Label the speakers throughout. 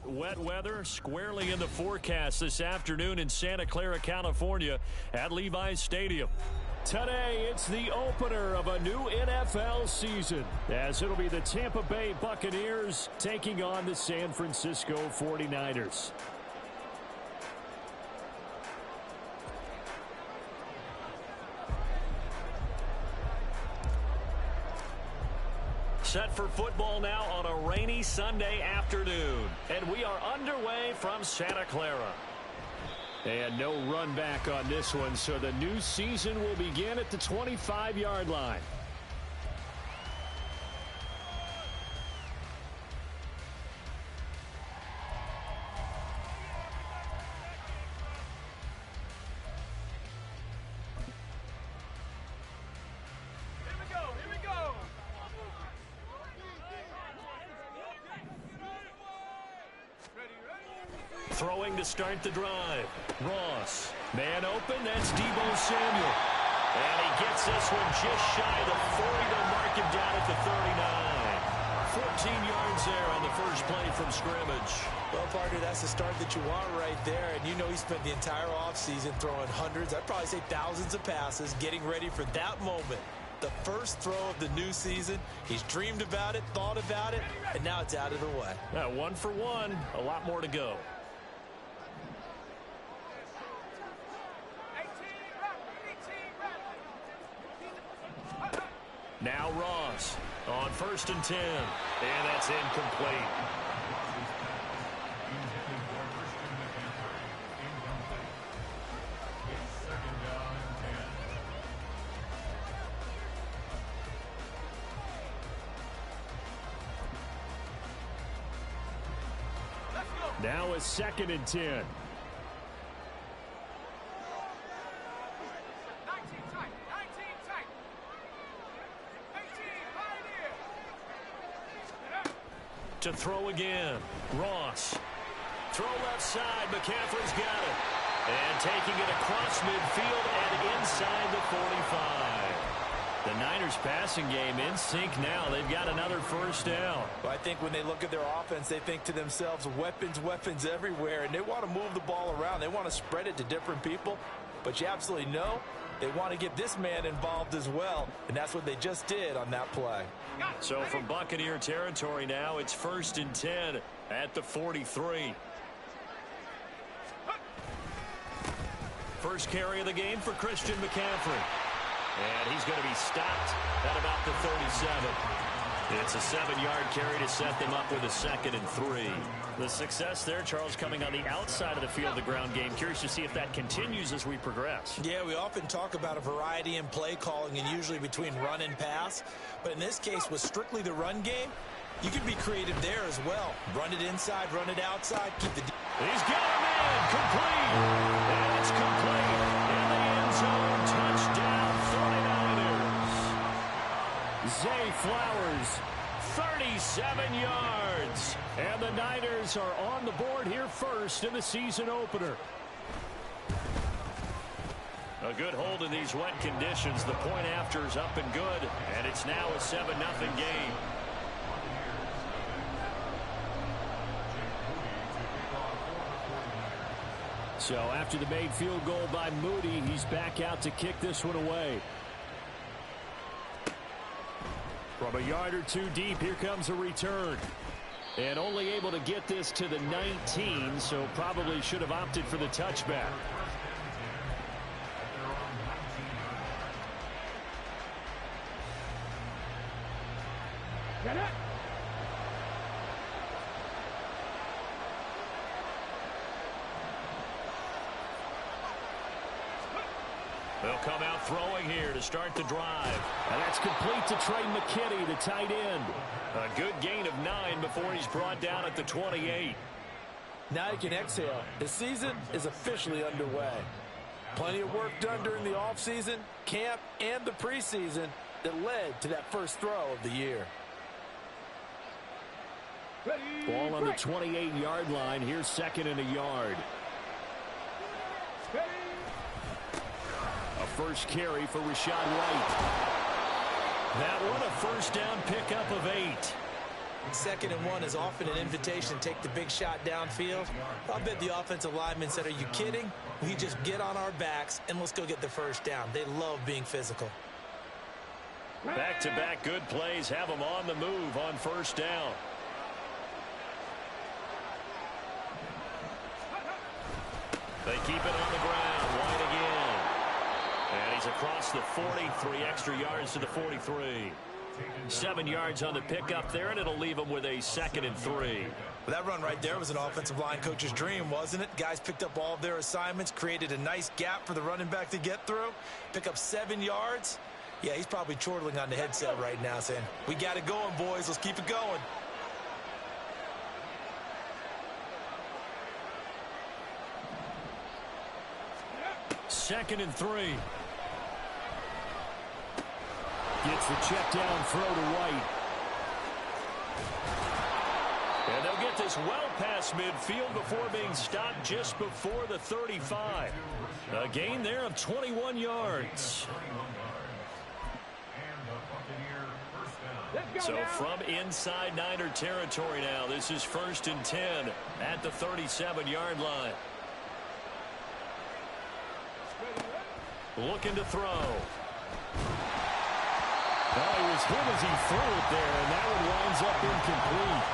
Speaker 1: Wet weather squarely in the forecast this afternoon in Santa Clara, California at Levi's Stadium. Today, it's the opener of a new NFL season, as it'll be the Tampa Bay Buccaneers taking on the San Francisco 49ers. Set for football now on a rainy Sunday afternoon. And we are underway from Santa Clara. And no run back on this one, so the new season will begin at the 25-yard line. Throwing to start the drive. Ross. Man open. That's Deebo Samuel. And he gets this one just shy of the 40. They'll mark him down at the 39. 14 yards there on the first play from scrimmage.
Speaker 2: Well, partner, that's the start that you want right there. And you know he spent the entire offseason throwing hundreds, I'd probably say thousands of passes, getting ready for that moment. The first throw of the new season. He's dreamed about it, thought about it, and now it's out of the way.
Speaker 1: 1 for 1. A lot more to go. Now Ross on 1st and 10. And that's incomplete. Now a 2nd and 10. To throw again. Ross. Throw left side. McCaffrey's got it. And taking it across midfield and inside the 45. The Niners passing game in sync now. They've got another first down.
Speaker 2: Well, I think when they look at their offense, they think to themselves, weapons, weapons everywhere. And they want to move the ball around. They want to spread it to different people. But you absolutely know they want to get this man involved as well. And that's what they just did on that play.
Speaker 1: So from Buccaneer territory now, it's 1st and 10 at the 43. First carry of the game for Christian McCaffrey. And he's going to be stopped at about the 37. It's a 7-yard carry to set them up with a 2nd and 3. The success there, Charles, coming on the outside of the field, the ground game. Curious to see if that continues as we progress.
Speaker 2: Yeah, we often talk about a variety in play calling and usually between run and pass. But in this case, with strictly the run game, you can be creative there as well. Run it inside, run it outside, keep the...
Speaker 1: He's got him in, complete. And it's complete. In the end zone, touchdown, 49ers. Zay Flowers, 37 yards. And the Niners are on the board here first in the season opener. A good hold in these wet conditions. The point after is up and good. And it's now a 7-0 game. So after the made field goal by Moody, he's back out to kick this one away. From a yard or two deep, here comes a return. And only able to get this to the 19, so probably should have opted for the touchback. Get it. They'll come out throwing here to start the drive. And that's complete to Trey McKinney, the tight end. A good gain of 9 before he's brought down at the 28.
Speaker 2: Now you can exhale. The season is officially underway. Plenty of work done during the offseason, camp, and the preseason that led to that first throw of the year.
Speaker 1: Ball on the 28-yard line. Here's 2nd and a yard. A first carry for Rashad White. That one a first down pickup of 8.
Speaker 2: 2nd and 1 is often an invitation to take the big shot downfield. I'll bet the offensive lineman said, are you kidding? We just get on our backs and let's go get the first down. They love being physical.
Speaker 1: Back-to-back good plays have them on the move on first down. They keep it on the ground. White again. And he's across the 40, 3 extra yards to the 43. 7 yards on the pickup there, and it'll leave him with a 2nd and 3.
Speaker 2: Well, that run right there was an offensive line coach's dream, wasn't it? Guys picked up all of their assignments, created a nice gap for the running back to get through, pick up 7 yards. Yeah, he's probably chortling on the headset right now saying, we got it going, boys. Let's keep it going.
Speaker 1: Second and 3. Gets the check down throw to White. And they'll get this well past midfield before being stopped just before the 35. A gain there of 21 yards. So from inside Niner territory now, this is 1st and 10 at the 37-yard line. Looking to throw. Oh, he was hit as he threw it there, and that one winds up incomplete.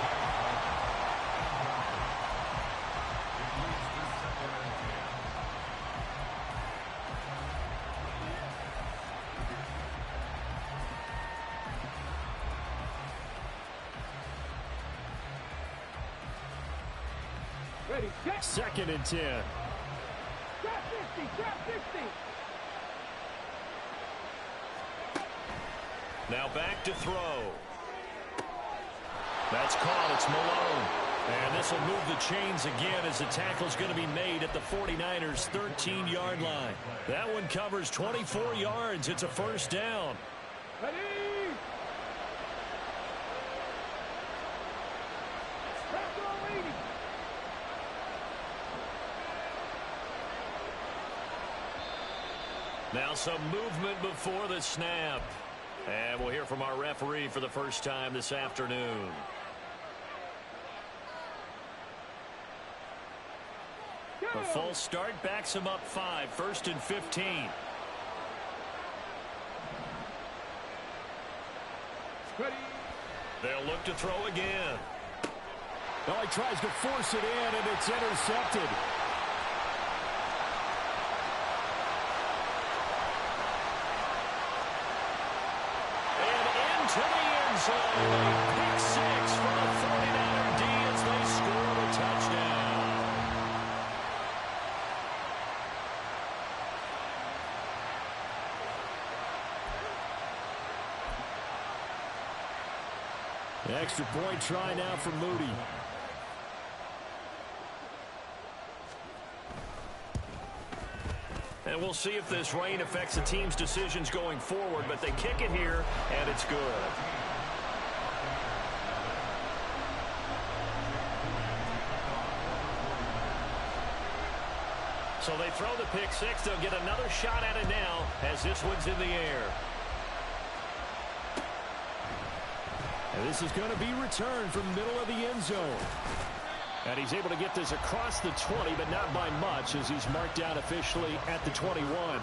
Speaker 3: Ready, check.
Speaker 1: 2nd and 10.
Speaker 3: Trap 50, trap 50.
Speaker 1: Now back to throw. That's caught. It's Malone. And this will move the chains again as the tackle's going to be made at the 49ers' 13-yard line. That one covers 24 yards. It's a first down.
Speaker 3: Ready. Trap to 80.
Speaker 1: Now some movement before the snap. And we'll hear from our referee for the first time this afternoon. A false start backs him up 5, 1st and 15.
Speaker 3: Ready.
Speaker 1: They'll look to throw again. Well, he tries to force it in, and it's intercepted. To the end zone. Pick 6 for the 49er D as they score the touchdown. The extra point try now for Moody. And we'll see if this rain affects the team's decisions going forward, but they kick it here, and it's good. So they throw the pick 6. They'll get another shot at it now as this one's in the air. And this is going to be returned from the middle of the end zone. And he's able to get this across the 20, but not by much, as he's marked down officially at the 21.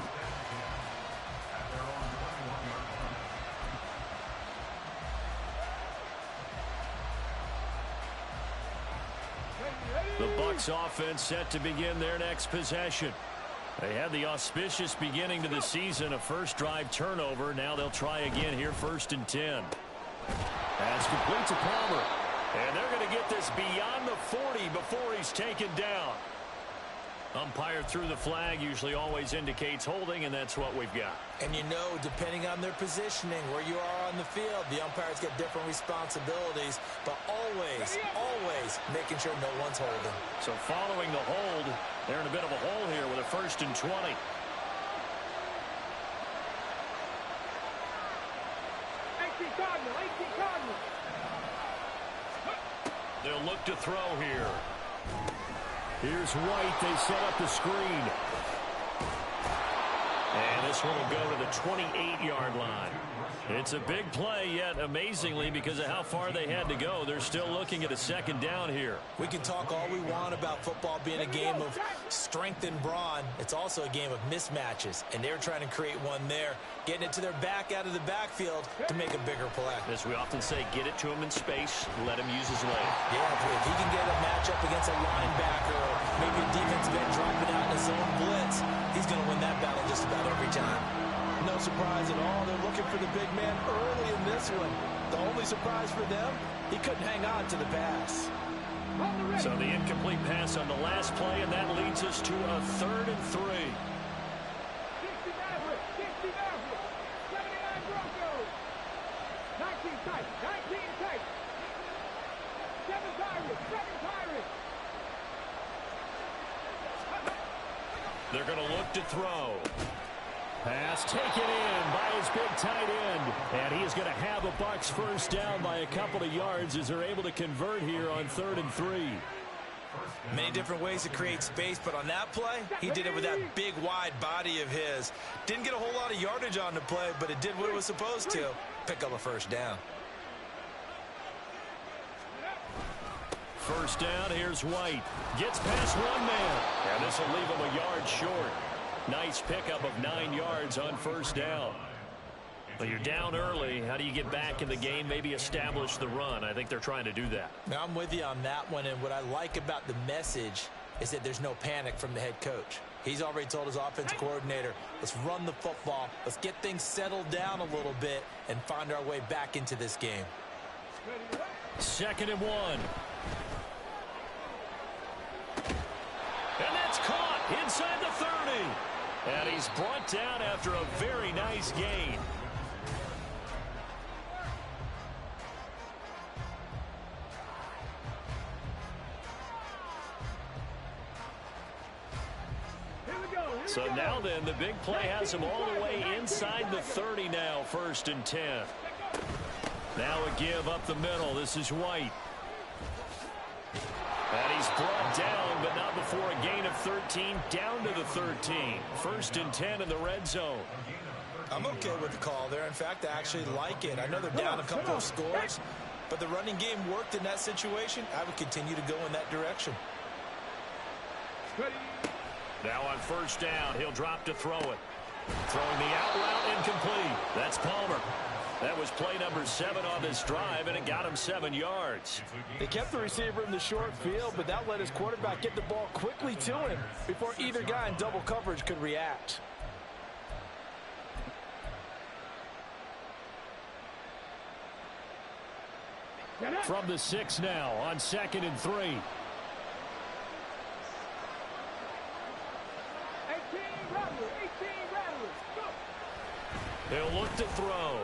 Speaker 1: The Bucs offense set to begin their next possession. They had the auspicious beginning to the season, a first drive turnover. Now they'll try again here, 1st and 10. That's complete to Palmer. And they're going to get this beyond the 40 before he's taken down. Umpire threw the flag, usually always indicates holding, and that's what we've got.
Speaker 2: And you know, depending on their positioning, where you are on the field, the umpires get different responsibilities, but always, always making sure no one's holding.
Speaker 1: So following the hold, they're in a bit of a hole here with a 1st and 20.
Speaker 3: 18 Cardinal, 18 Cardinal.
Speaker 1: They'll look to throw here. Here's White. They set up the screen. And this one will go to the 28-yard line. It's a big play, yet amazingly, because of how far they had to go, they're still looking at a second down here.
Speaker 2: We can talk all we want about football being a game of strength and brawn. It's also a game of mismatches, and they're trying to create one there, getting it to their back out of the backfield to make a bigger play.
Speaker 1: As we often say, get it to him in space, let him use his leg.
Speaker 2: Yeah, if he can get a matchup against a linebacker or maybe a defensive end dropping out in a zone blitz, he's going to win that battle just about every time. No surprise at all. They're looking for the big man early in this one. The only surprise for them, he couldn't hang on to the pass.
Speaker 1: So the incomplete pass on the last play, and that leads us to a 3rd and 3.
Speaker 3: 60 Mavericks, 60 Mavericks, 79 Broncos. 19 tight, 19 tight. 7 Pirates, 7 Pirates.
Speaker 1: They're going to look to throw. Pass taken in by his big tight end. And he is going to have a Bucs first down by a couple of yards as they're able to convert here on 3rd and 3.
Speaker 2: Many different ways to create space, but on that play, he did it with that big, wide body of his. Didn't get a whole lot of yardage on the play, but it did what it was supposed to. Pick up a first down.
Speaker 1: First down, here's White. Gets past one man. And this will leave him a yard short. Nice pickup of 9 yards on first down. But you're down early. How do you get back in the game, maybe establish the run? I think they're trying to do that.
Speaker 2: Now, I'm with you on that one, and what I like about the message is that there's no panic from the head coach. He's already told his offensive coordinator, let's run the football, let's get things settled down a little bit and find our way back into this game.
Speaker 1: 2nd and 1. And that's caught inside the 30. And he's brought down after a very nice gain. So now then, the big play has him all the way inside the 30 now, 1st and 10. Now a give up the middle. This is White. And he's brought down, but not before a gain of 13, down to the 13. 1st and 10 in the red zone.
Speaker 2: I'm okay with the call there. In fact, I actually like it. I know they're down a couple of scores, but the running game worked in that situation. I would continue to go in that direction.
Speaker 1: Now on first down, he'll drop to throw it. Throwing the out route incomplete. That's Palmer. That was play number 7 on this drive, and it got him 7 yards.
Speaker 2: They kept the receiver in the short field, but that let his quarterback get the ball quickly to him before either guy in double coverage could react.
Speaker 1: From the 6 now on 2nd and 3.
Speaker 3: 18 Rattlers, go!
Speaker 1: He'll look to throw.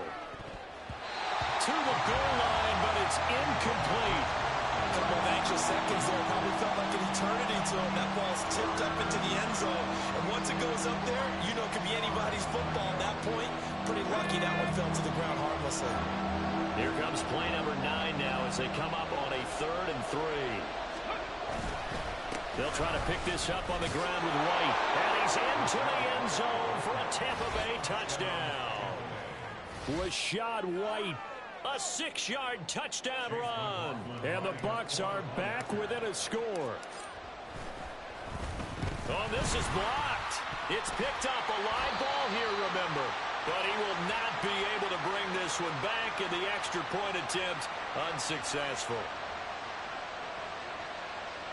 Speaker 1: To the goal line, but it's incomplete.
Speaker 2: A couple of anxious seconds there. Probably felt like an eternity to him. That ball's tipped up into the end zone. And once it goes up there, you know it could be anybody's football at that point. Pretty lucky that one fell to the ground harmlessly.
Speaker 1: Here comes play number 9 now as they come up on a 3rd and 3. They'll try to pick this up on the ground with White. And he's into the end zone for a Tampa Bay touchdown. Rashad White, a 6-yard touchdown run. And the Bucs are back within a score. Oh, this is blocked. It's picked up, a live ball here, remember. But he will not be able to bring this one back, and the extra point attempt unsuccessful.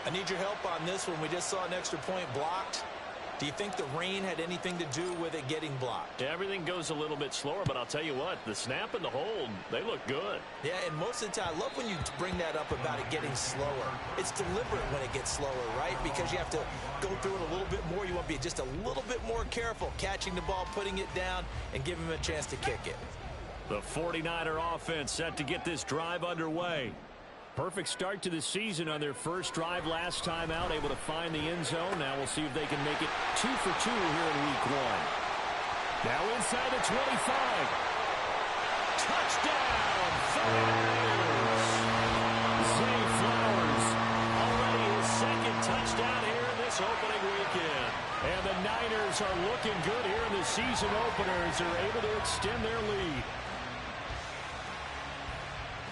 Speaker 2: I need your help on this one. We just saw an extra point blocked. Do you think the rain had anything to do with it getting blocked?
Speaker 1: Everything goes a little bit slower, but I'll tell you what, the snap and the hold, they look good.
Speaker 2: Yeah, and most of the time, I love when you bring that up about it getting slower. It's deliberate when it gets slower, right? Because you have to go through it a little bit more. You want to be just a little bit more careful catching the ball, putting it down, and giving him a chance to kick it.
Speaker 1: The 49er offense set to get this drive underway. Perfect start to the season on their first drive last time out, able to find the end zone. Now we'll see if they can make it 2 for 2 here in week 1. Now inside the 25. Touchdown! Zay Flowers, already his 2nd touchdown here in this opening weekend. And the Niners are looking good here in the season opener as they're able to extend their lead.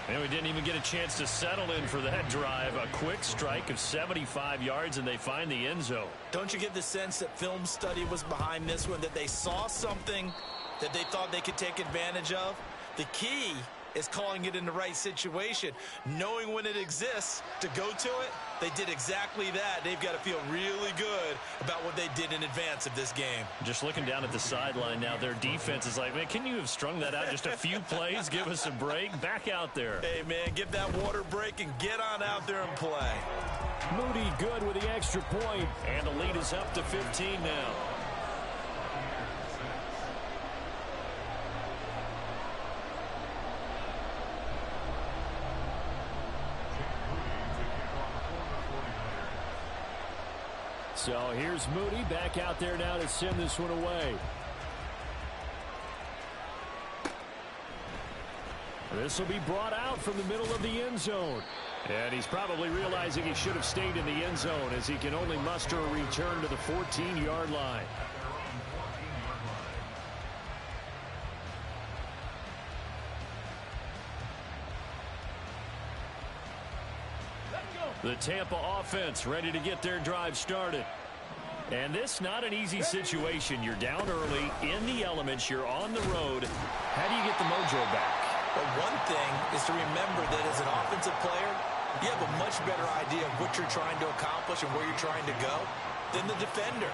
Speaker 1: And we didn't even get a chance to settle in for that drive. A quick strike of 75 yards, and they find the end zone.
Speaker 2: Don't you get the sense that film study was behind this one, that they saw something that they thought they could take advantage of? The key is calling it in the right situation, knowing when it exists to go to it. They did exactly that. They've got to feel really good about what they did in advance of this game.
Speaker 1: Just looking down at the sideline now, their defense is like, man, can you have strung that out just a few plays? Give us a break. Back out there.
Speaker 2: Hey, man, give that water break and get on out there and play.
Speaker 1: Moody good with the extra point, and the lead is up to 15 now. So here's Moody back out there now to send this one away. This will be brought out from the middle of the end zone. And he's probably realizing he should have stayed in the end zone as he can only muster a return to the 14-yard line. The Tampa offense ready to get their drive started. And this not an easy situation. You're down early, in the elements, you're on the road. How do you get the mojo back?
Speaker 2: Well, one thing is to remember that as an offensive player, you have a much better idea of what you're trying to accomplish and where you're trying to go than the defender.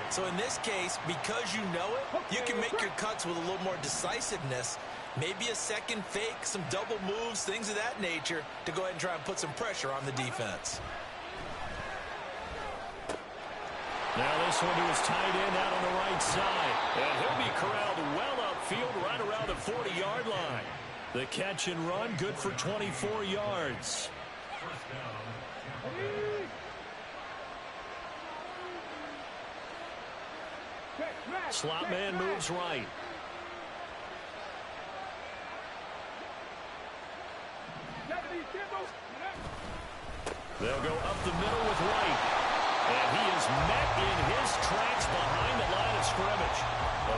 Speaker 2: So in this case, because you know it, you can make your cuts with a little more decisiveness. Maybe a second fake, some double moves, things of that nature to go ahead and try and put some pressure on the defense.
Speaker 1: Now this one to his tight end out on the right side. And he'll be corralled well upfield right around the 40-yard line. The catch and run good for 24 yards. Slot man moves right. They'll go up the middle with White. And he is met in his tracks behind the line of scrimmage.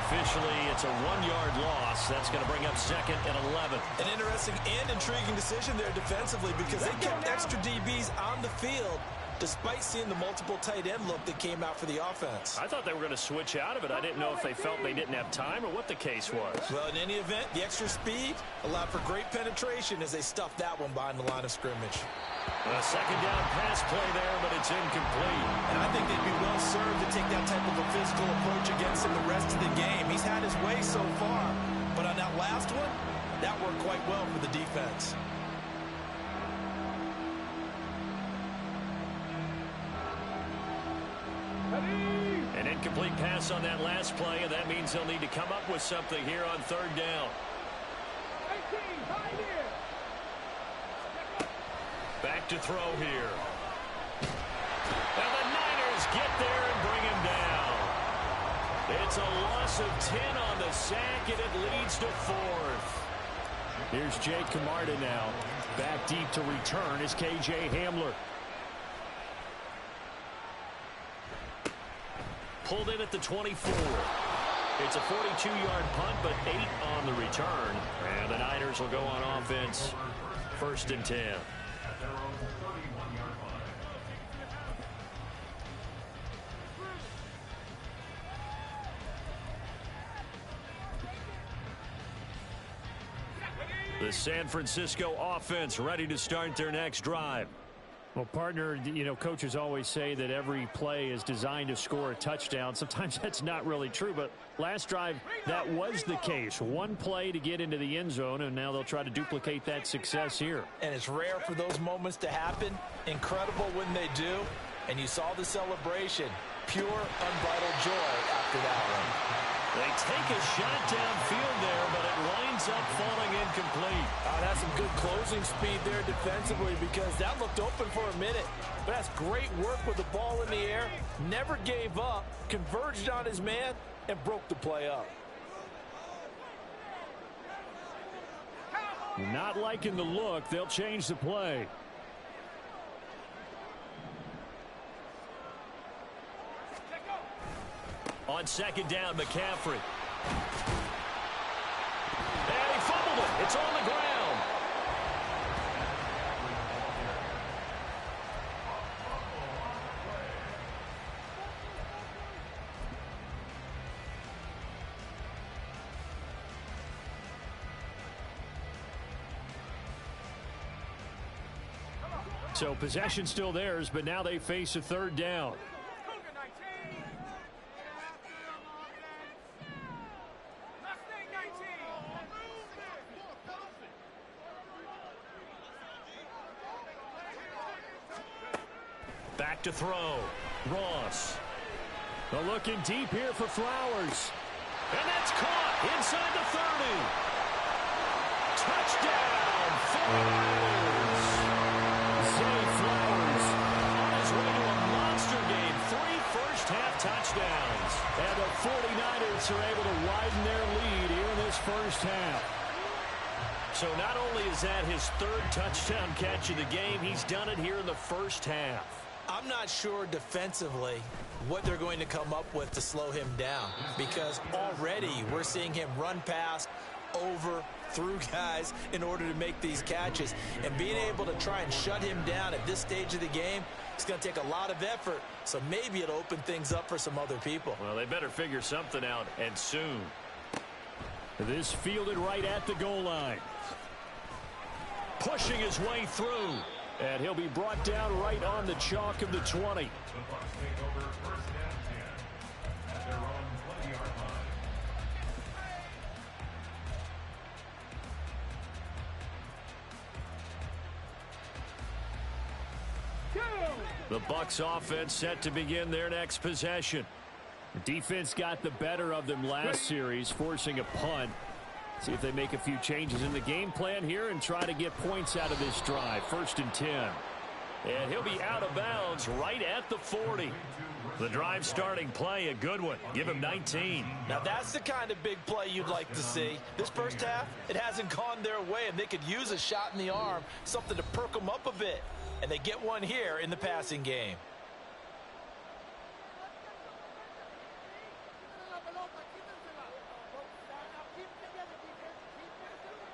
Speaker 1: Officially, it's a 1-yard loss. That's going to bring up second and 11.
Speaker 2: An interesting and intriguing decision there defensively because they kept extra DBs on the field despite seeing the multiple tight end look that came out for the offense.
Speaker 1: I thought they were going to switch out of it. I didn't know if they felt they didn't have time or what the case was.
Speaker 2: Well, in any event, the extra speed allowed for great penetration as they stuffed that one behind the line of scrimmage.
Speaker 1: A second down pass play there, but it's incomplete.
Speaker 2: And I think they'd be well served to take that type of a physical approach against him the rest of the game. He's had his way so far, but on that last one, that worked quite well for the defense.
Speaker 1: An incomplete pass on that last play, and that means they'll need to come up with something here on third down. Back to throw here. And the Niners get there and bring him down. It's a loss of 10 on the sack, and it leads to fourth. Here's Jake Camarda now. Back deep to return is K.J. Hamler. Pulled in at the 24. It's a 42-yard punt, but 8 on the return. And the Niners will go on offense. First and 10. The San Francisco offense ready to start their next drive. Well, partner, you know, coaches always say that every play is designed to score a touchdown. Sometimes that's not really true, but last drive, that was the case. One play to get into the end zone, and now they'll try to duplicate that success here.
Speaker 2: And it's rare for those moments to happen. Incredible when they do. And you saw the celebration. Pure, unbridled joy after that one.
Speaker 1: They take a shot downfield there, but it winds up falling incomplete.
Speaker 2: That's some good closing speed there defensively because that looked open for a minute. But that's great work with the ball in the air. Never gave up, converged on his man, and broke the play up.
Speaker 1: Not liking the look. They'll change the play. On second down, McCaffrey. And he fumbled it. It's on the ground. So possession still theirs, but now they face a third down. Back to throw. Ross. A looking deep here for Flowers. And that's caught inside the 30. Touchdown, 49ers. Zay Flowers on his way to a monster game. 3 first-half touchdowns. And the 49ers are able to widen their lead here in this first half. So not only is that his 3rd touchdown catch of the game, he's done it here in the first half.
Speaker 2: I'm not sure defensively what they're going to come up with to slow him down, because already we're seeing him run past, over, through guys in order to make these catches. And being able to try and shut him down at this stage of the game, it's going to take a lot of effort. So maybe it'll open things up for some other people.
Speaker 1: Well, they better figure something out, and soon. This fielded right at the goal line. Pushing his way through. And he'll be brought down right on the chalk of the 20. The Bucs offense set to begin their next possession. The defense got the better of them last series, forcing a punt. See if they make a few changes in the game plan here and try to get points out of this drive. 1st and 10. And he'll be out of bounds right at the 40. The drive starting play, a good one. Give him 19.
Speaker 2: Now that's the kind of big play you'd like to see. This first half, it hasn't gone their way, and they could use a shot in the arm, something to perk them up a bit. And they get one here in the passing game.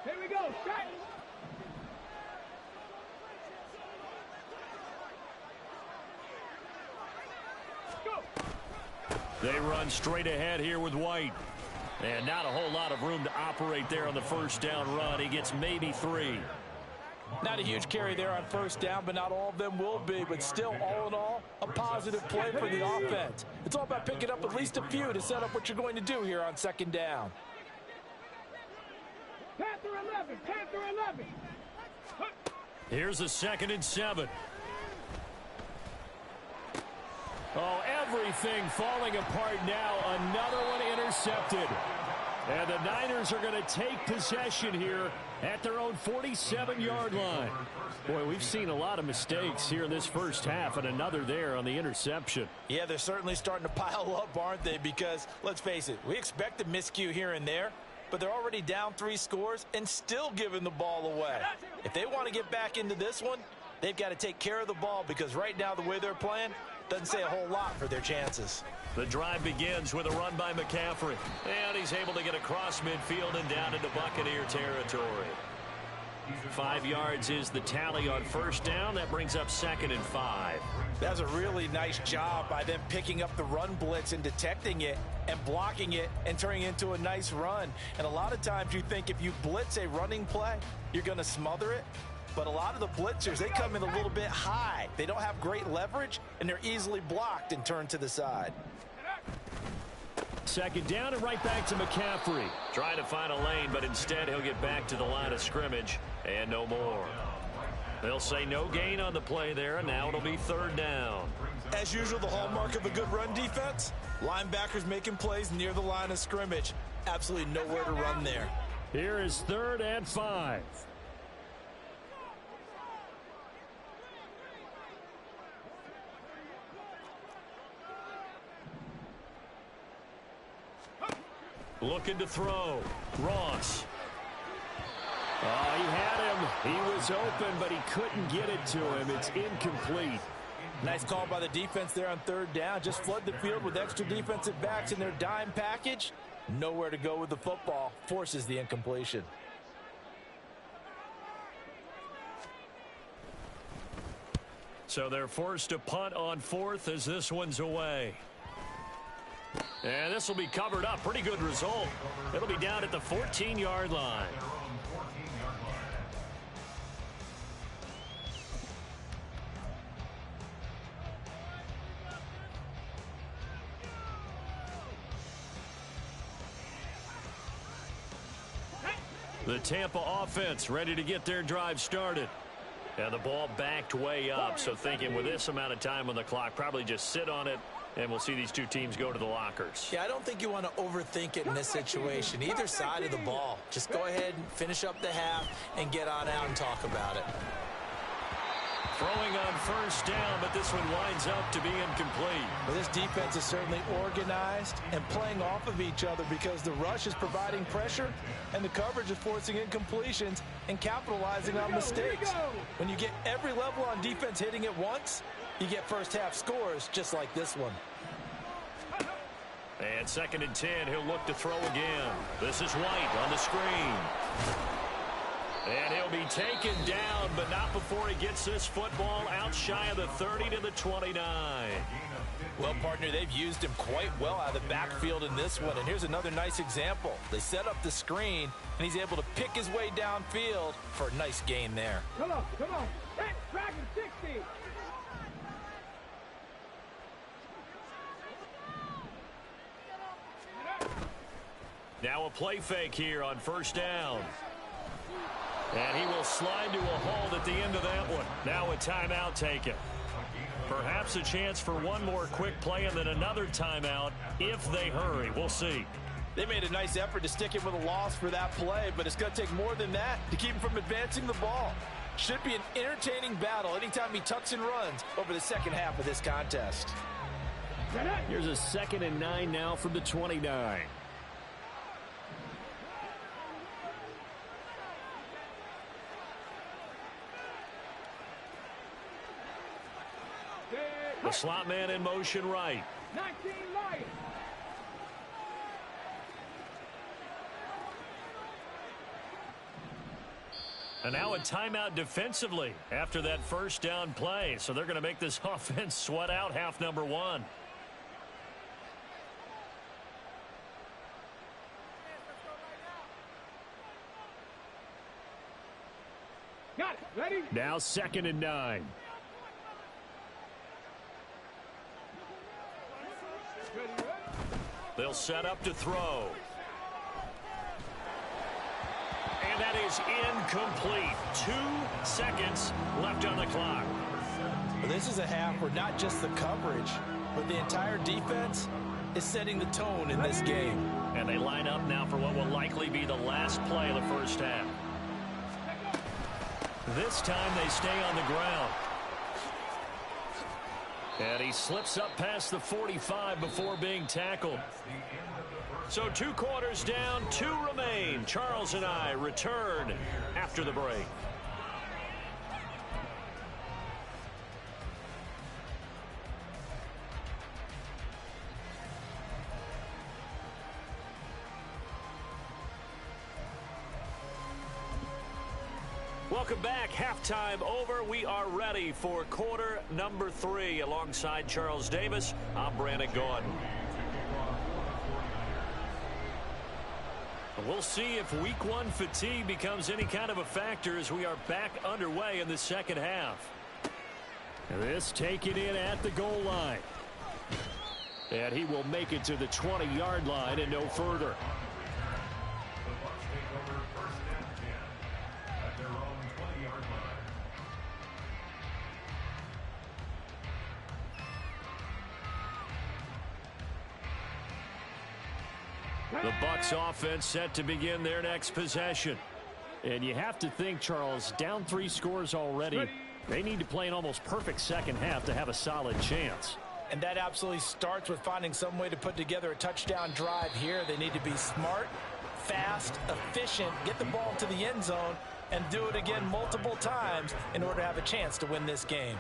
Speaker 3: Here we go, strike. Go.
Speaker 1: They run straight ahead here with White. And not a whole lot of room to operate there on the first down run. He gets maybe 3.
Speaker 2: Not a huge carry there on first down, but not all of them will be. But still, all in all, a positive play for the offense. It's all about picking up at least a few to set up what you're going to do here on second down.
Speaker 3: Panther 11, Panther 11.
Speaker 1: Here's a 2nd and 7. Oh, everything falling apart now. Another one intercepted. And the Niners are going to take possession here at their own 47-yard line. Boy, we've seen a lot of mistakes here in this first half, and another there on the interception.
Speaker 2: Yeah, they're certainly starting to pile up, aren't they? Because, let's face it, we expect a miscue here and there, but they're already down 3 scores and still giving the ball away. If they want to get back into this one, they've got to take care of the ball, because right now the way they're playing doesn't say a whole lot for their chances.
Speaker 1: The drive begins with a run by McCaffrey. And he's able to get across midfield and down into Buccaneer territory. 5 yards is the tally on first down. That brings up 2nd and 5.
Speaker 2: That's a really nice job by them picking up the run blitz and detecting it and blocking it and turning it into a nice run. And a lot of times you think if you blitz a running play, you're going to smother it. But a lot of the blitzers, they come in a little bit high. They don't have great leverage, and they're easily blocked and turned to the side.
Speaker 1: 2nd down and right back to McCaffrey. Trying to find a lane, but instead he'll get back to the line of scrimmage and no more. They'll say no gain on the play there, and now it'll be 3rd down.
Speaker 2: As usual, the hallmark of a good run defense, linebackers making plays near the line of scrimmage. Absolutely nowhere to run there.
Speaker 1: Here is 3rd and 5. Looking to throw. Ross. Oh, he had him. He was open, but he couldn't get it to him. It's incomplete.
Speaker 2: Nice call by the defense there on 3rd down. Just flood the field with extra defensive backs in their dime package. Nowhere to go with the football. Forces the incompletion.
Speaker 1: So they're forced to punt on 4th as this one's away. And this will be covered up. Pretty good result. It'll be down at the 14-yard line. The Tampa offense ready to get their drive started. And the ball backed way up, so thinking with this amount of time on the clock, probably just sit on it, and we'll see these two teams go to the lockers.
Speaker 2: Yeah, I don't think you want to overthink it in this situation. Either side of the ball. Just go ahead and finish up the half and get on out and talk about it.
Speaker 1: Throwing on first down, but this one winds up to be incomplete.
Speaker 2: Well, this defense is certainly organized and playing off of each other because the rush is providing pressure and the coverage is forcing incompletions and capitalizing on mistakes. When you get every level on defense hitting at once, you get first half scores just like this one.
Speaker 1: And 2nd and 10, he'll look to throw again. This is White on the screen. And he'll be taken down, but not before he gets this football out shy of the 30 to the 29.
Speaker 2: Well, partner, they've used him quite well out of the backfield in this one. And here's another nice example. They set up the screen, and he's able to pick his way downfield for a nice gain there.
Speaker 3: Come on, come on. Hey, Dragon 60.
Speaker 1: Now a play fake here on first down. And he will slide to a halt at the end of that one. Now a timeout taken. Perhaps a chance for one more quick play and then another timeout if they hurry. We'll see.
Speaker 2: They made a nice effort to stick him with a loss for that play, but it's going to take more than that to keep him from advancing the ball. Should be an entertaining battle anytime he tucks and runs over the second half of this contest.
Speaker 1: Here's a 2nd and 9 now from the 29. The slot man in motion right.
Speaker 3: 19 Lions.
Speaker 1: And now a timeout defensively after that first down play. So they're going to make this offense sweat out half number one.
Speaker 3: Got it. Ready?
Speaker 1: Now 2nd and 9. They'll set up to throw. And that is incomplete. 2 seconds left on the clock.
Speaker 2: Well, this is a half where not just the coverage, but the entire defense is setting the tone in this game.
Speaker 1: And they line up now for what will likely be the last play of the first half. This time they stay on the ground. And he slips up past the 45 before being tackled. So 2 quarters down, 2 remain. Charles and I return after the break. Welcome back. Halftime over. We are ready for quarter number 3. Alongside Charles Davis, I'm Brandon Gordon. We'll see if week 1 fatigue becomes any kind of a factor as we are back underway in the second half. This taken in at the goal line. And he will make it to the 20-yard line and no further. The Bucs offense set to begin their next possession. And you have to think, Charles, down 3 scores already. They need to play an almost perfect second half to have a solid chance.
Speaker 2: And that absolutely starts with finding some way to put together a touchdown drive here. They need to be smart, fast, efficient, get the ball to the end zone, and do it again multiple times in order to have a chance to win this game.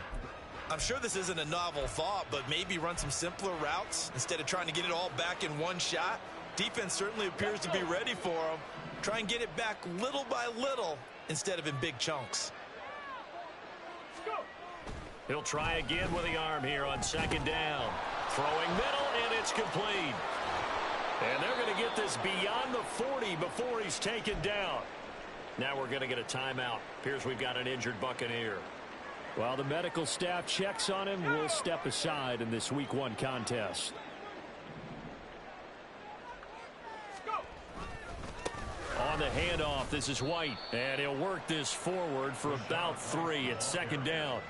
Speaker 2: I'm sure this isn't a novel thought, but maybe run some simpler routes instead of trying to get it all back in one shot. Defense certainly appears to be ready for them. Try and get it back little by little instead of in big chunks.
Speaker 1: He'll try again with the arm here on 2nd down. Throwing middle, and it's complete. And they're going to get this beyond the 40 before he's taken down. Now we're going to get a timeout. Appears we've got an injured Buccaneer. While the medical staff checks on him, we'll step aside in this week 1 contest. On the handoff. This is White, and he'll work this forward for about 3. It's second down.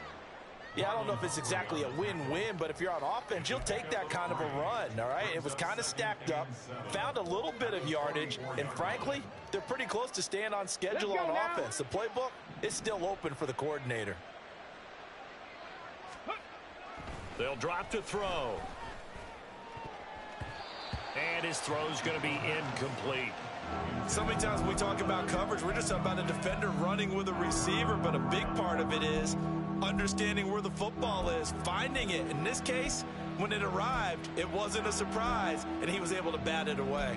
Speaker 2: Yeah, I don't know if it's exactly a win-win, but if you're on offense, you'll take that kind of a run, all right? It was kind of stacked up, found a little bit of yardage, and frankly, they're pretty close to staying on schedule on offense. The playbook is still open for the coordinator.
Speaker 1: They'll drop to throw. And his throw's going to be incomplete.
Speaker 2: So many times when we talk about coverage, we're just about a defender running with a receiver, but a big part of it is understanding where the football is, finding it. In this case, when it arrived, it wasn't a surprise, and he was able to bat it away.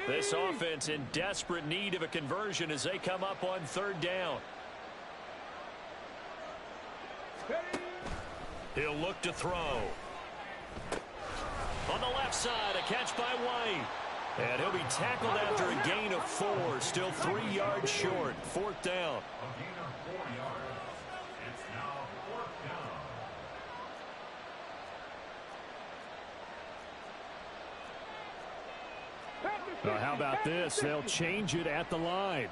Speaker 1: This offense in desperate need of a conversion as they come up on third down. He'll look to throw. On the left side, a catch by White. And he'll be tackled after a gain of 4. Still 3 yards short. Fourth down. Well, how about this? They'll change it at the line.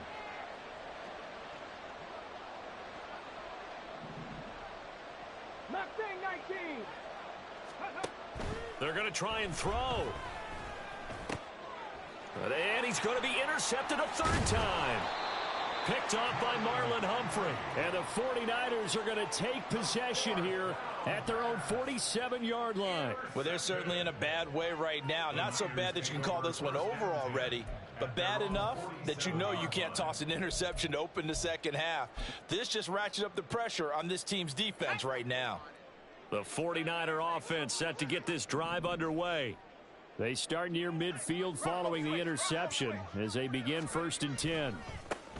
Speaker 1: They're going to try and throw. And he's going to be intercepted a third time. Picked off by Marlon Humphrey. And the 49ers are going to take possession here at their own 47-yard line.
Speaker 2: Well, they're certainly in a bad way right now. Not so bad that you can call this one over already, but bad enough that you know you can't toss an interception to open the second half. This just ratchets up the pressure on this team's defense right now.
Speaker 1: The 49er offense set to get this drive underway. They start near midfield following the interception as they begin 1st and 10.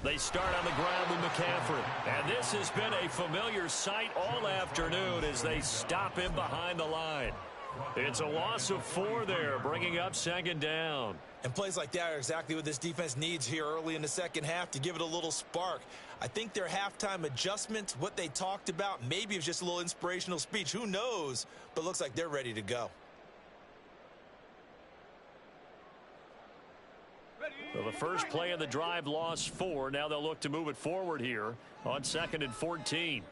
Speaker 1: They start on the ground with McCaffrey. And this has been a familiar sight all afternoon as they stop him behind the line. It's a loss of 4 there, bringing up second down.
Speaker 2: And plays like that are exactly what this defense needs here early in the second half to give it a little spark. I think their halftime adjustments, what they talked about, maybe it was just a little inspirational speech. Who knows? But looks like they're ready to go.
Speaker 1: Well, the first play of the drive lost 4. Now they'll look to move it forward here on 2nd and 14.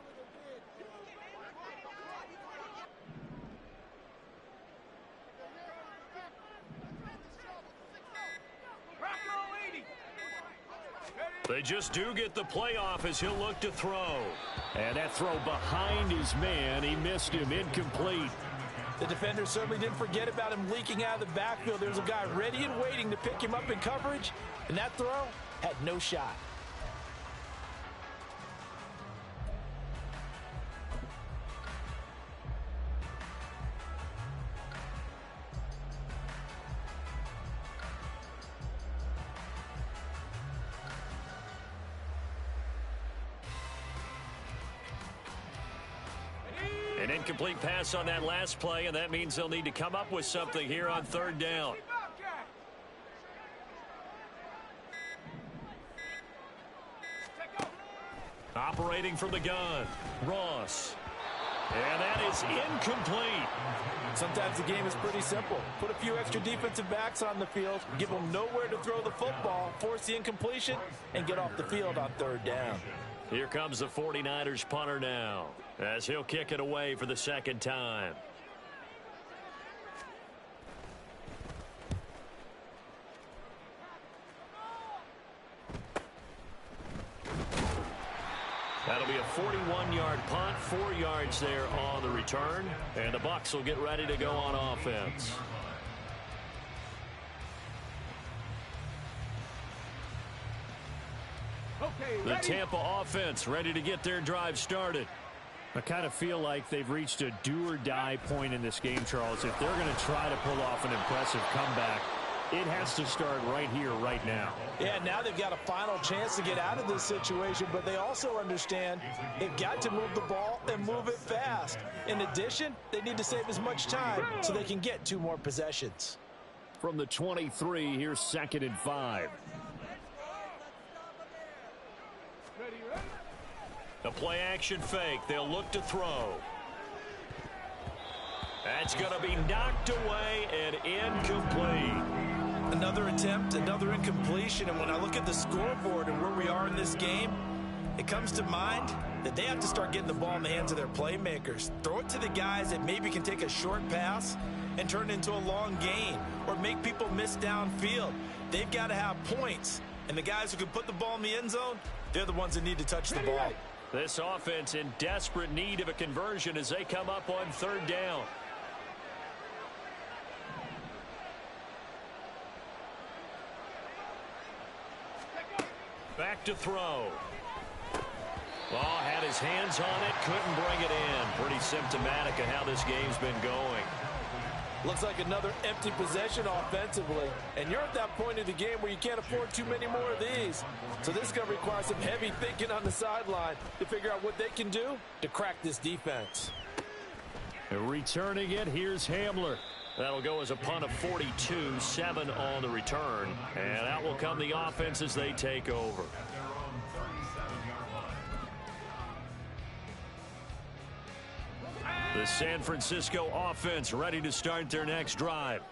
Speaker 1: They just do get the playoff as he'll look to throw. And that throw behind his man. He missed him. Incomplete.
Speaker 2: The defender certainly didn't forget about him leaking out of the backfield. There's a guy ready and waiting to pick him up in coverage, and that throw had no shot.
Speaker 1: An incomplete pass on that last play, and that means they'll need to come up with something here on third down. Operating from the gun, Ross. And that is incomplete.
Speaker 2: Sometimes the game is pretty simple. Put a few extra defensive backs on the field, give them nowhere to throw the football, force the incompletion, and get off the field on third down.
Speaker 1: Here comes the 49ers punter now, as he'll kick it away for the second time. That'll be a 41-yard punt, 4 yards there on the return, and the Bucs will get ready to go on offense. The Tampa offense ready to get their drive started. I kind of feel like they've reached a do-or-die point in this game, Charles. If they're going to try to pull off an impressive comeback, it has to start right here, right now.
Speaker 2: Yeah, now they've got a final chance to get out of this situation, but they also understand they've got to move the ball and move it fast. In addition, they need to save as much time so they can get 2 more possessions.
Speaker 1: From the 23, here's 2nd and 5. A play action fake. They'll look to throw. That's going to be knocked away and incomplete.
Speaker 2: Another attempt, another incompletion. And when I look at the scoreboard and where we are in this game, it comes to mind that they have to start getting the ball in the hands of their playmakers. Throw it to the guys that maybe can take a short pass and turn it into a long gain or make people miss downfield. They've got to have points. And the guys who can put the ball in the end zone, they're the ones that need to touch the ball.
Speaker 1: This offense in desperate need of a conversion as they come up on third down. Back to throw. Ball had his hands on it, couldn't bring it in. Pretty symptomatic of how this game's been going.
Speaker 2: Looks like another empty possession offensively. And you're at that point of the game where you can't afford too many more of these. So this is going to require some heavy thinking on the sideline to figure out what they can do to crack this defense.
Speaker 1: Returning it, here's Hamler. That'll go as a punt of 42, 7 on the return. And out will come the offense as they take over. The San Francisco offense ready to start their next drive.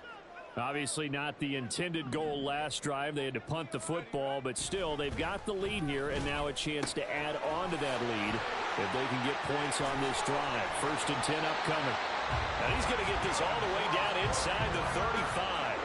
Speaker 1: Obviously not the intended goal last drive. They had to punt the football, but still they've got the lead here and now a chance to add on to that lead if they can get points on this drive. 1st and 10 upcoming. And he's going to get this all the way down inside the 35.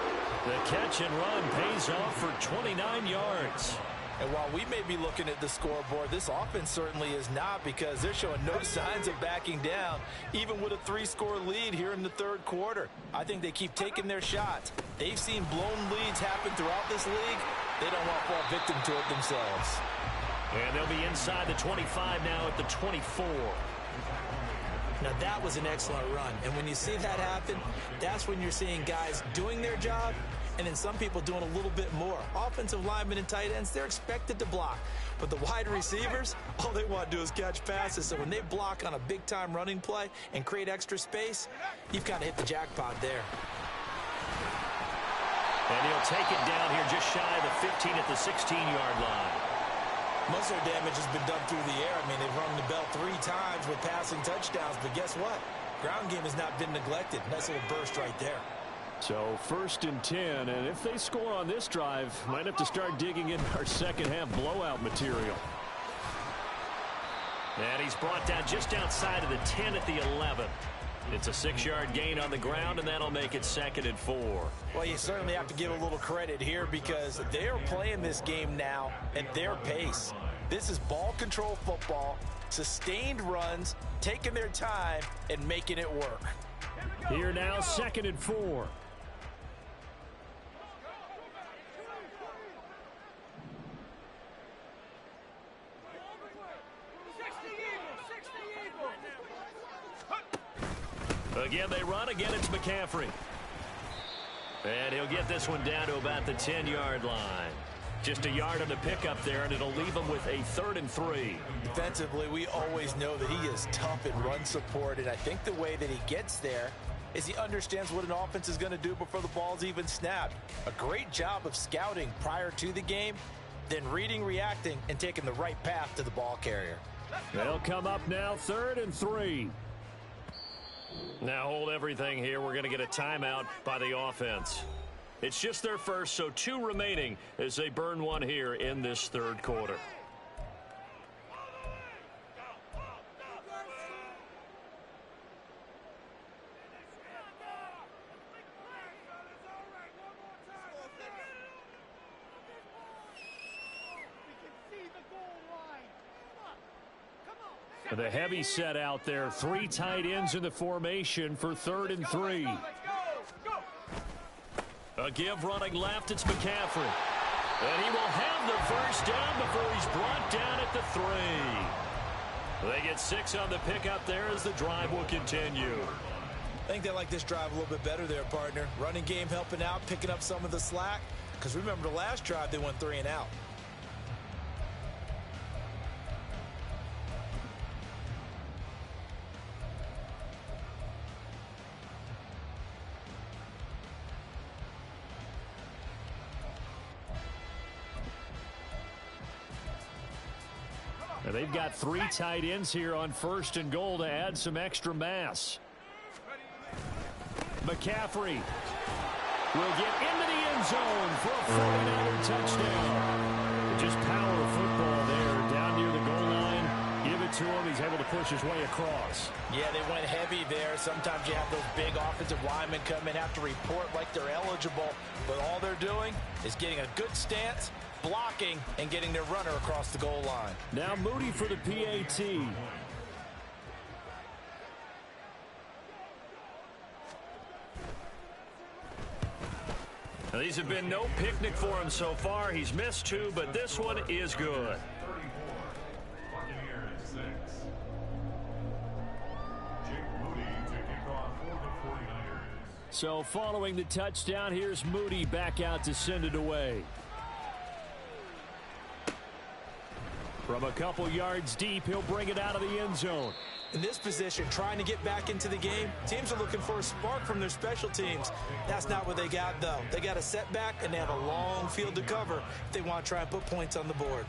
Speaker 1: The catch and run pays off for 29 yards.
Speaker 2: And while we may be looking at the scoreboard, this offense certainly is not, because they're showing no signs of backing down, even with a 3-score lead here in the third quarter. I think they keep taking their shots. They've seen blown leads happen throughout this league. They don't want to fall victim to it themselves.
Speaker 1: And they'll be inside the 25 now at the 24.
Speaker 2: Now that was an excellent run. And when you see that happen, that's when you're seeing guys doing their job and then some people doing a little bit more. Offensive linemen and tight ends, they're expected to block. But the wide receivers, all they want to do is catch passes. So when they block on a big-time running play and create extra space, you've kind of hit the jackpot there.
Speaker 1: And he'll take it down here just shy of the 15 at the 16-yard line.
Speaker 2: Most of their damage has been done through the air. I mean, they've rung the bell 3 times with passing touchdowns. But guess what? Ground game has not been neglected. Nice little burst right there.
Speaker 1: So 1st and 10, and if they score on this drive, might have to start digging in our second half blowout material. And he's brought down just outside of the 10 at the 11. It's a 6-yard gain on the ground, and that'll make it 2nd and 4.
Speaker 2: Well, you certainly have to give a little credit here because they are playing this game now at their pace. This is ball control football, sustained runs, taking their time, and making it work.
Speaker 1: Here now, 2nd and 4. Again, they run. Again, it's McCaffrey. And he'll get this one down to about the 10-yard line. Just a yard on the pickup there, and it'll leave him with a 3rd and 3.
Speaker 2: Defensively, we always know that he is tough in run support, and I think the way that he gets there is he understands what an offense is going to do before the ball's even snapped. A great job of scouting prior to the game, then reading, reacting, and taking the right path to the ball carrier.
Speaker 1: They'll come up now, 3rd and 3. Now hold everything here. We're going to get a timeout by the offense. It's just their first, so 2 remaining as they burn one here in this third quarter. The heavy set out there. 3 tight ends in the formation for 3rd and 3. A give running left. It's McCaffrey. And he will have the first down before he's brought down at the 3. They get 6 on the pickup there as the drive will continue.
Speaker 2: I think they like this drive a little bit better there, partner. Running game helping out, picking up some of the slack. Because remember, the last drive they went 3 and out.
Speaker 1: Now they've got 3 tight ends here on 1st and goal to add some extra mass. McCaffrey will get into the end zone for a 49er touchdown. Just power football there down near the goal line. Give it to him. He's able to push his way across.
Speaker 2: Yeah, they went heavy there. Sometimes you have those big offensive linemen come in, have to report like they're eligible. But all they're doing is getting a good stance, blocking, and getting their runner across the goal line.
Speaker 1: Now Moody for the PAT. Now, these have been no picnic for him so far. He's missed 2, but this one is good. So following the touchdown, here's Moody back out to send it away. From a couple yards deep, he'll bring it out of the end zone.
Speaker 2: In this position, trying to get back into the game, teams are looking for a spark from their special teams. That's not what they got, though. They got a setback, and they have a long field to cover if they want to try and put points on the board.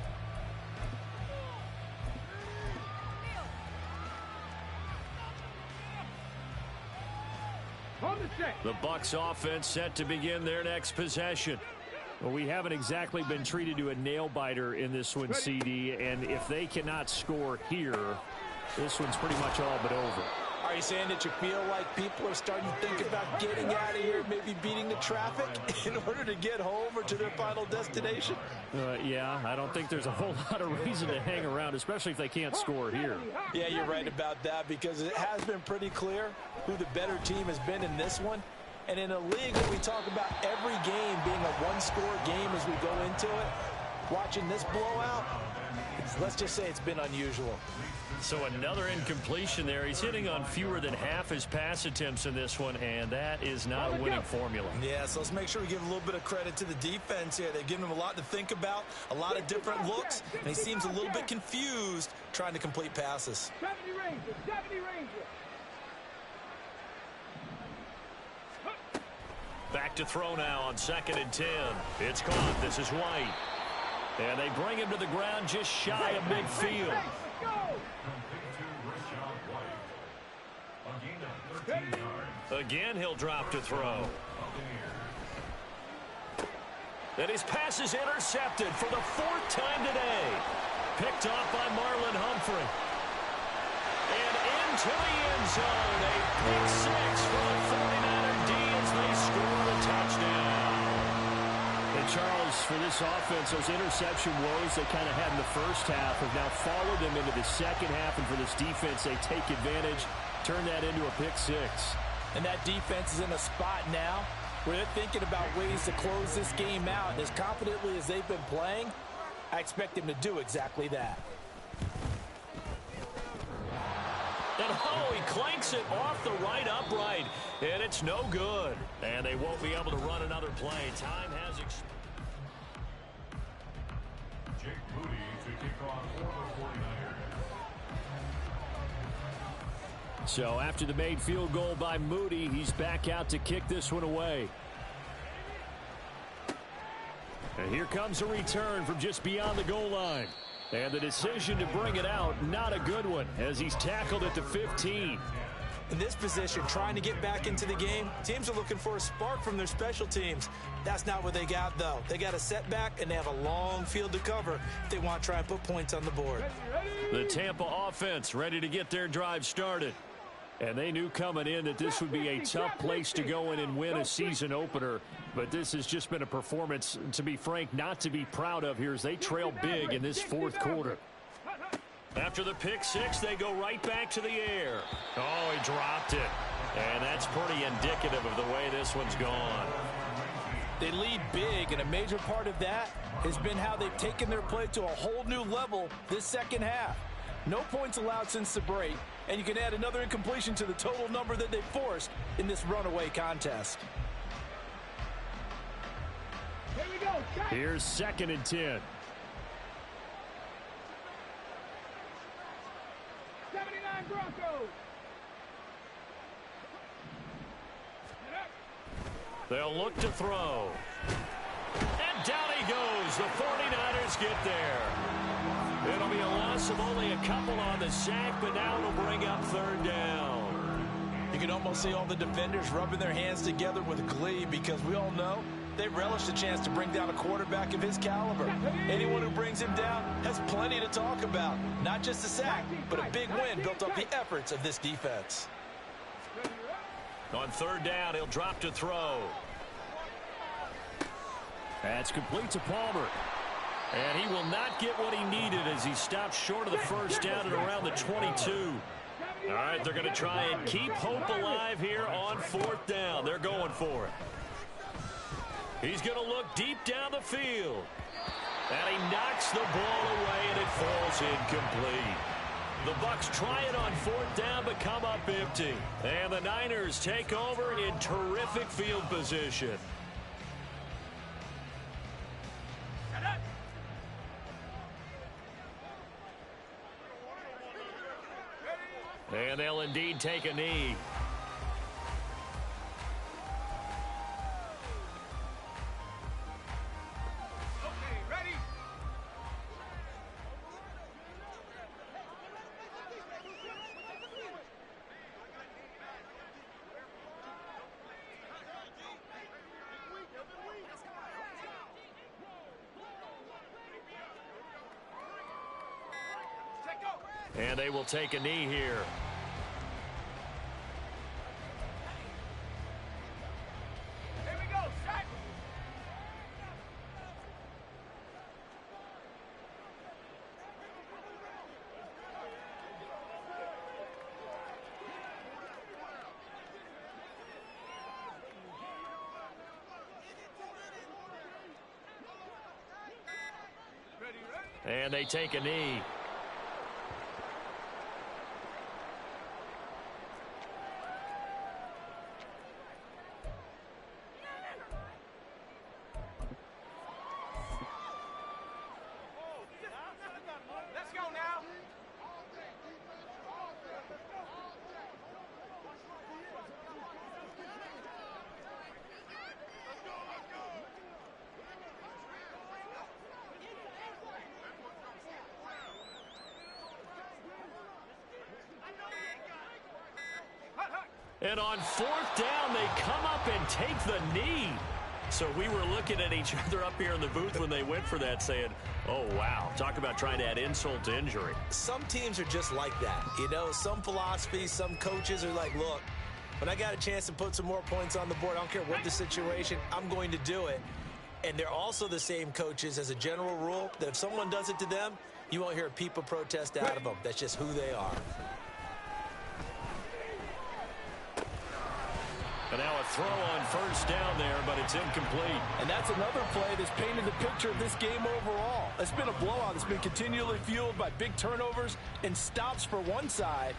Speaker 1: The Bucs offense set to begin their next possession. Well, we haven't exactly been treated to a nail-biter in this one, CD, and if they cannot score here, this one's pretty much all but over.
Speaker 2: Are you saying that you feel like people are starting to think about getting out of here, maybe beating the traffic in order to get home or to their final destination?
Speaker 1: Yeah, I don't think there's a whole lot of reason to hang around, especially if they can't score here.
Speaker 2: Yeah, you're right about that, because it has been pretty clear who the better team has been in this one. And in a league where we talk about every game being a one-score game as we go into it, watching this blowout, let's just say it's been unusual.
Speaker 1: So another incompletion there. He's hitting on fewer than half his pass attempts in this one, and that is not a winning formula.
Speaker 2: Yeah, so let's make sure we give a little bit of credit to the defense here. They've given him a lot to think about, a lot of different looks, and he seems a little bit confused trying to complete passes.
Speaker 3: 70 Rangers, 70 Rangers.
Speaker 1: Back to throw now on 2nd and 10. It's caught. This is White. And they bring him to the ground just shy of midfield. Again, he'll drop to throw. And his pass is intercepted for the 4th time today. Picked off by Marlon Humphrey. And into the end zone. A pick 6 for the 49er D as they score the touchdown. And Charles, for this offense, those interception woes they kind of had in the first half have now followed them into the second half. And for this defense, they take advantage, turn that into a pick 6.
Speaker 2: And that defense is in a spot now where they're thinking about ways to close this game out. And as confidently as they've been playing, I expect them to do exactly that.
Speaker 1: And he clanks it off the right upright. And it's no good. And they won't be able to run another play. Time has expired.
Speaker 4: Jake Moody to kick off for the 49ers.
Speaker 1: So after the made field goal by Moody, he's back out to kick this one away. And here comes a return from just beyond the goal line. And the decision to bring it out, not a good one, as he's tackled at the 15.
Speaker 2: In this position, trying to get back into the game, teams are looking for a spark from their special teams. That's not what they got, though. They got a setback, and they have a long field to cover if they want to try and put points on the board.
Speaker 1: The Tampa offense ready to get their drive started. And they knew coming in that this would be a tough place to go in and win a season opener. But this has just been a performance, to be frank, not to be proud of here as they trail big in this 4th quarter. After the pick 6, they go right back to the air. Oh, he dropped it. And that's pretty indicative of the way this one's gone.
Speaker 2: They lead big, and a major part of that has been how they've taken their play to a whole new level this second half. No points allowed since the break, and you can add another incompletion to the total number that they forced in this runaway contest.
Speaker 3: Here we go.
Speaker 1: Here's 2nd and 10.
Speaker 3: 79 Broncos.
Speaker 1: They'll look to throw. And down he goes. The 49ers get there. It'll be be a loss of only a couple on the sack, but now it'll bring up third down.
Speaker 2: You can almost see all the defenders rubbing their hands together with glee because we all know they relish the chance to bring down a quarterback of his caliber. Anyone who brings him down has plenty to talk about. Not just a sack, but a big win built up the efforts of this defense.
Speaker 1: On third down, he'll drop to throw. That's complete to Palmer. And he will not get what he needed as he stops short of the first down at around the 22. All right, they're going to try and keep hope alive here on fourth down. They're going for it. He's going to look deep down the field. And he knocks the ball away, and it falls incomplete. The Bucs try it on fourth down, but come up empty. And the Niners take over in terrific field position. And they'll indeed take a knee. And they will take a knee here.
Speaker 3: Here we go, set.
Speaker 1: And they take a knee.
Speaker 3: Let's go now.
Speaker 1: And on fourth down, they come up and take the knee. So we were looking at each other up here in the booth when they went for that saying, oh, wow, talk about trying to add insult to injury.
Speaker 2: Some teams are just like that. You know, some philosophies, some coaches are like, look, when I got a chance to put some more points on the board, I don't care what the situation, I'm going to do it. And they're also the same coaches as a general rule that if someone does it to them, you won't hear a peep of protest out of them. That's just who they are.
Speaker 1: And now a throw on first down there, but it's incomplete.
Speaker 5: And that's another play that's painted the picture of this game overall. It's been a blowout that's been continually fueled by big turnovers and stops for one side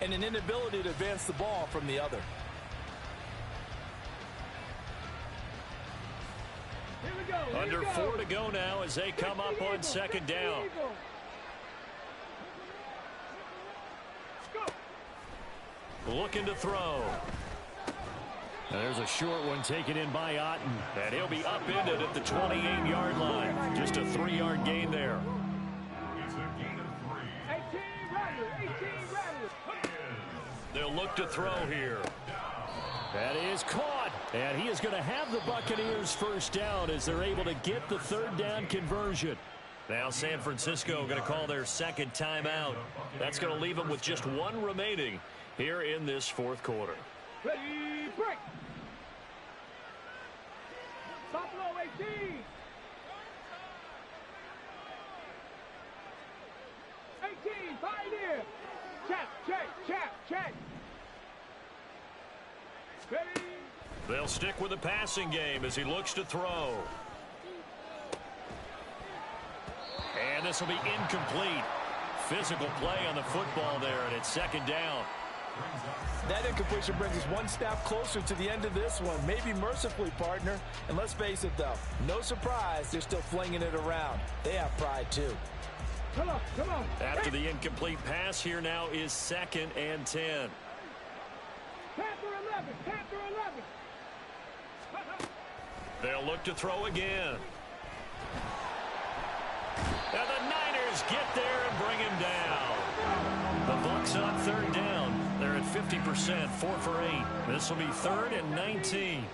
Speaker 5: and an inability to advance the ball from the other.
Speaker 3: Here we go.
Speaker 1: Under 4 to go now as they come up on second down. Looking to throw. There's a short one taken in by Otten. And he'll be upended at the 28-yard line. Just a 3-yard gain there.
Speaker 4: It's a gain of 3.
Speaker 3: 18 Rattlers.
Speaker 1: They'll look to throw here. That is caught. And he is going to have the Buccaneers first down as they're able to get the third down conversion. Now San Francisco going to call their second timeout. That's going to leave them with just one remaining here in this fourth quarter.
Speaker 3: Ready, break. Buffalo 18. 18, Pioneer. Check. Ready.
Speaker 1: They'll stick with the passing game as he looks to throw. And this will be incomplete. Physical play on the football there, and it's second down.
Speaker 5: That incompletion brings us one step closer to the end of this one. Maybe mercifully, partner. And let's face it, though, no surprise, they're still flinging it around. They have pride, too.
Speaker 3: Come on.
Speaker 1: After the incomplete pass, here now is 2nd and 10.
Speaker 3: Panther 11.
Speaker 1: They'll look to throw again. And the Niners receivers get there and bring him down. The Bucs on third down. They're at 50%, 4 for 8. This will be 3rd and 19.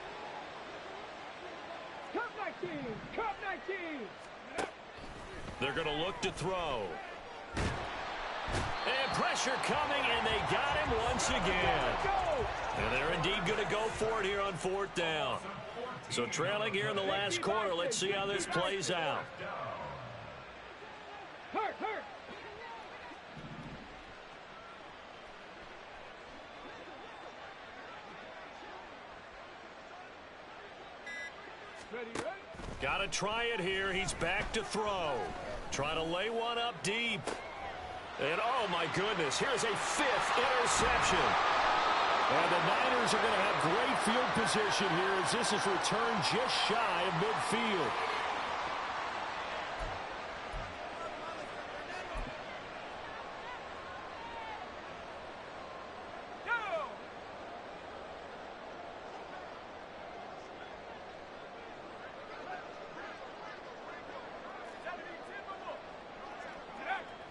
Speaker 3: Cup 19. Cup 19.
Speaker 1: They're going to look to throw. And pressure coming, and they got him once again. And they're indeed going to go for it here on 4th down. So trailing here in the last quarter. Let's see how this plays out.
Speaker 3: Hurt. Ready.
Speaker 1: Got to try it here. He's back to throw. Trying to lay one up deep. And, oh, my goodness, here's a 5th interception. And the Niners are going to have great field position here as this is returned just shy of midfield.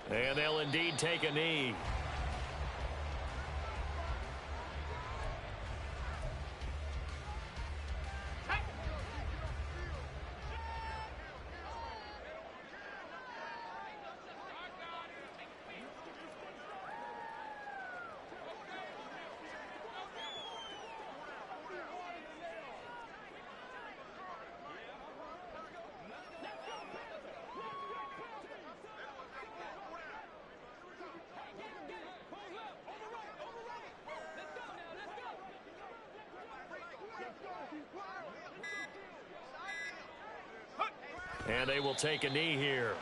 Speaker 1: And they'll indeed take a knee. And they will take a knee here.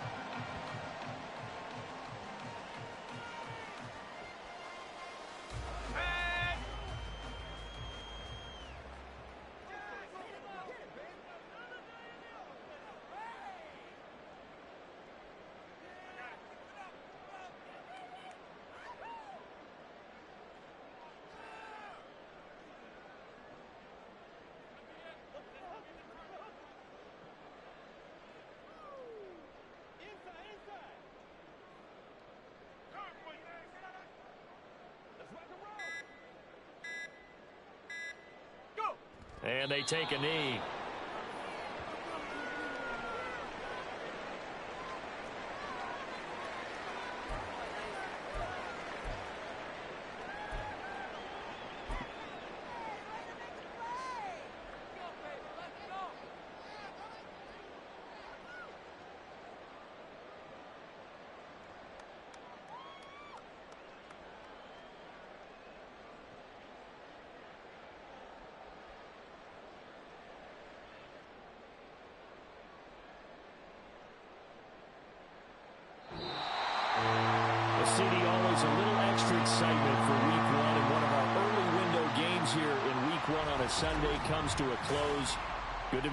Speaker 1: And they take a knee. City, always a little extra excitement for Week 1, and one of our early window games here in Week 1 on a Sunday comes to a close.